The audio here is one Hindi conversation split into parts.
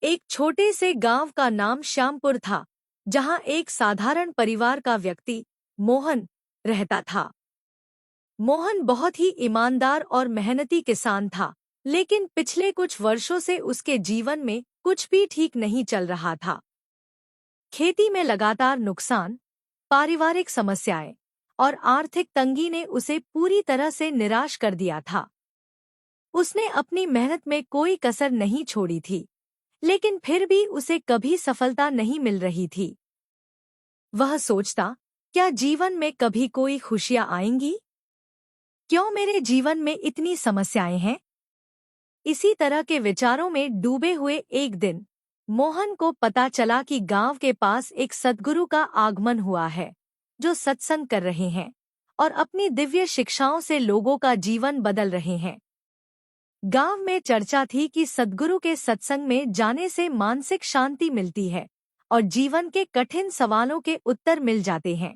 एक छोटे से गांव का नाम श्यामपुर था, जहां एक साधारण परिवार का व्यक्ति मोहन रहता था। मोहन बहुत ही ईमानदार और मेहनती किसान था, लेकिन पिछले कुछ वर्षों से उसके जीवन में कुछ भी ठीक नहीं चल रहा था। खेती में लगातार नुकसान, पारिवारिक समस्याएं और आर्थिक तंगी ने उसे पूरी तरह से निराश कर दिया था। उसने अपनी मेहनत में कोई कसर नहीं छोड़ी थी, लेकिन फिर भी उसे कभी सफलता नहीं मिल रही थी। वह सोचता, क्या जीवन में कभी कोई खुशियां आएंगी? क्यों मेरे जीवन में इतनी समस्याएं हैं? इसी तरह के विचारों में डूबे हुए एक दिन मोहन को पता चला कि गांव के पास एक सद्गुरु का आगमन हुआ है, जो सत्संग कर रहे हैं और अपनी दिव्य शिक्षाओं से लोगों का जीवन बदल रहे हैं। गांव में चर्चा थी कि सद्गुरु के सत्संग में जाने से मानसिक शांति मिलती है और जीवन के कठिन सवालों के उत्तर मिल जाते हैं।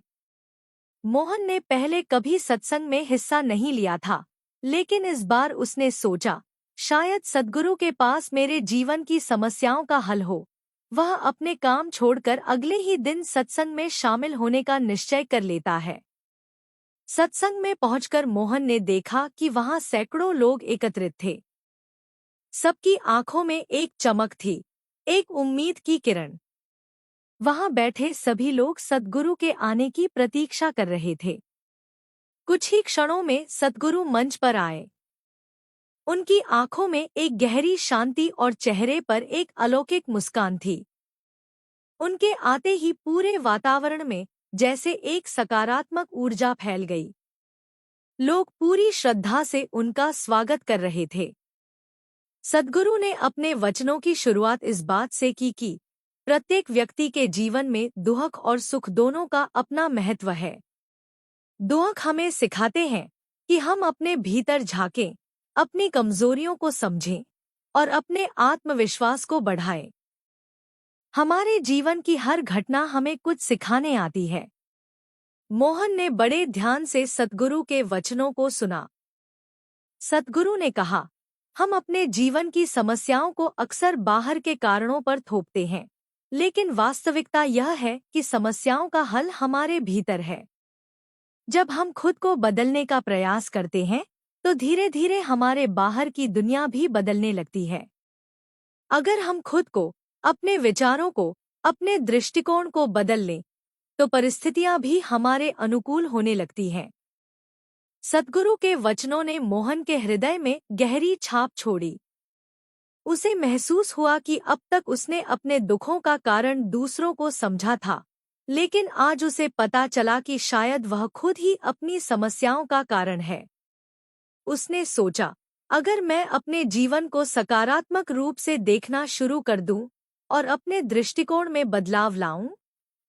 मोहन ने पहले कभी सत्संग में हिस्सा नहीं लिया था, लेकिन इस बार उसने सोचा, शायद सद्गुरु के पास मेरे जीवन की समस्याओं का हल हो। वह अपने काम छोड़कर अगले ही दिन सत्संग में शामिल होने का निश्चय कर लेता है। सत्संग में पहुंचकर मोहन ने देखा कि वहां सैकड़ों लोग एकत्रित थे। सबकी आंखों में एक चमक थी, एक उम्मीद की किरण। वहां बैठे सभी लोग सद्गुरु के आने की प्रतीक्षा कर रहे थे। कुछ ही क्षणों में सद्गुरु मंच पर आए। उनकी आंखों में एक गहरी शांति और चेहरे पर एक अलौकिक मुस्कान थी। उनके आते ही पूरे वातावरण में जैसे एक सकारात्मक ऊर्जा फैल गई। लोग पूरी श्रद्धा से उनका स्वागत कर रहे थे। सद्गुरु ने अपने वचनों की शुरुआत इस बात से की कि प्रत्येक व्यक्ति के जीवन में दुख और सुख दोनों का अपना महत्व है। दुख हमें सिखाते हैं कि हम अपने भीतर झांकें, अपनी कमजोरियों को समझें और अपने आत्मविश्वास को बढ़ाएं। हमारे जीवन की हर घटना हमें कुछ सिखाने आती है। मोहन ने बड़े ध्यान से सद्गुरु के वचनों को सुना। सद्गुरु ने कहा, हम अपने जीवन की समस्याओं को अक्सर बाहर के कारणों पर थोपते हैं, लेकिन वास्तविकता यह है कि समस्याओं का हल हमारे भीतर है। जब हम खुद को बदलने का प्रयास करते हैं, तो धीरे धीरे हमारे बाहर की दुनिया भी बदलने लगती है। अगर हम खुद को, अपने विचारों को, अपने दृष्टिकोण को बदल लें, तो परिस्थितियां भी हमारे अनुकूल होने लगती हैं। सद्गुरु के वचनों ने मोहन के हृदय में गहरी छाप छोड़ी। उसे महसूस हुआ कि अब तक उसने अपने दुखों का कारण दूसरों को समझा था, लेकिन आज उसे पता चला कि शायद वह खुद ही अपनी समस्याओं का कारण है। उसने सोचा, अगर मैं अपने जीवन को सकारात्मक रूप से देखना शुरू कर दूं और अपने दृष्टिकोण में बदलाव लाऊं,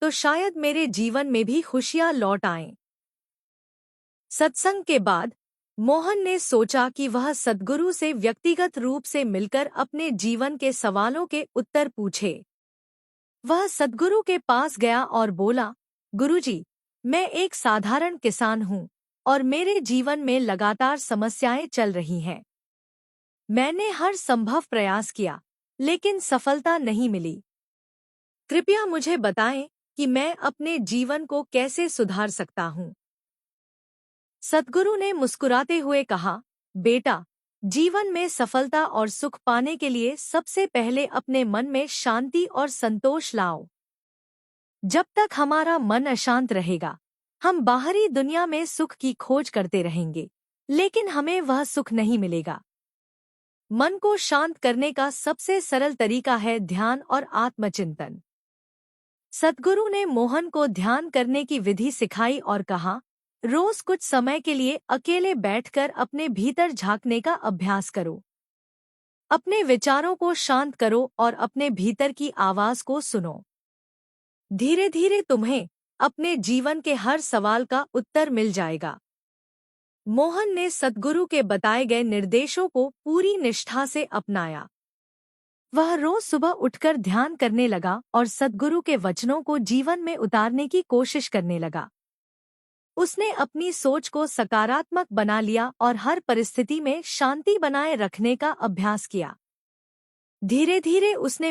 तो शायद मेरे जीवन में भी खुशियां लौट आएं। सत्संग के बाद मोहन ने सोचा कि वह सद्गुरु से व्यक्तिगत रूप से मिलकर अपने जीवन के सवालों के उत्तर पूछे। वह सद्गुरु के पास गया और बोला, गुरुजी, मैं एक साधारण किसान हूँ और मेरे जीवन में लगातार समस्याएं चल रही हैं। मैंने हर संभव प्रयास किया, लेकिन सफलता नहीं मिली। कृपया मुझे बताएं कि मैं अपने जीवन को कैसे सुधार सकता हूँ। सद्गुरु ने मुस्कुराते हुए कहा, बेटा, जीवन में सफलता और सुख पाने के लिए सबसे पहले अपने मन में शांति और संतोष लाओ। जब तक हमारा मन अशांत रहेगा, हम बाहरी दुनिया में सुख की खोज करते रहेंगे, लेकिन हमें वह सुख नहीं मिलेगा। मन को शांत करने का सबसे सरल तरीका है ध्यान और आत्मचिंतन। सद्गुरु ने मोहन को ध्यान करने की विधि सिखाई और कहा, रोज कुछ समय के लिए अकेले बैठकर अपने भीतर झांकने का अभ्यास करो। अपने विचारों को शांत करो और अपने भीतर की आवाज को सुनो। धीरे धीरे तुम्हें अपने जीवन के हर सवाल का उत्तर मिल जाएगा। मोहन ने सद्गुरु के बताए गए निर्देशों को पूरी निष्ठा से अपनाया। वह रोज सुबह उठकर ध्यान करने लगा और सद्गुरु के वचनों को जीवन में उतारने की कोशिश करने लगा। उसने अपनी सोच को सकारात्मक बना लिया और हर परिस्थिति में शांति बनाए रखने का अभ्यास किया। धीरे धीरे उसने